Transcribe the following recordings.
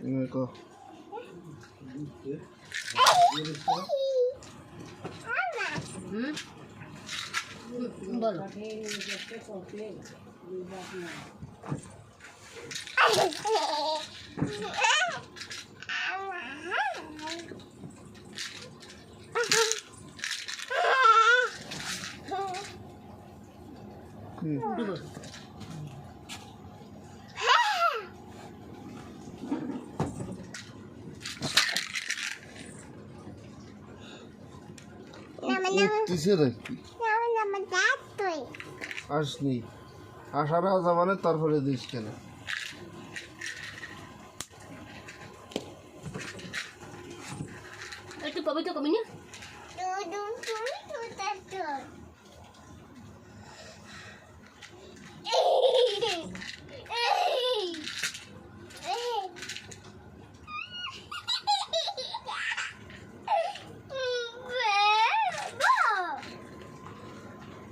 দেখো বলো উঠতেছে নাকি আসনি আসার আজা মানে তারপরে দিস কেন একটু কবি তো কমি না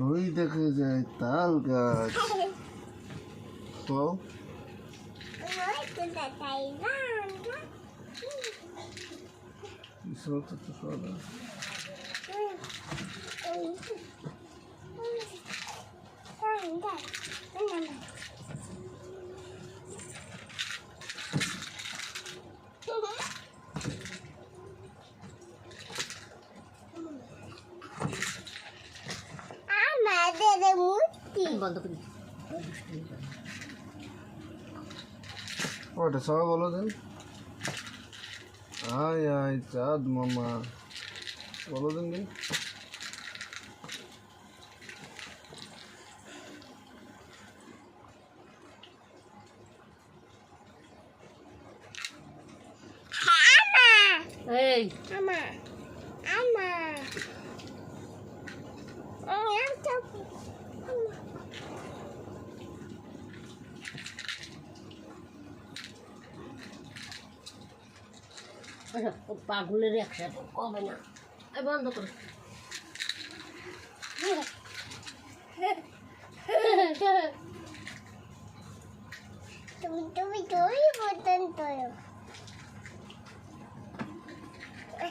ওই দেখে যায় তাল গাছ তো বন্ধ করি ওটা সবাই বলো দেন আয় আয় চাঁদ মামা বলো দেন দিন এই পাগলের একসাথে কবে না বন্ধ করো তুমি তুমি বলতেন তো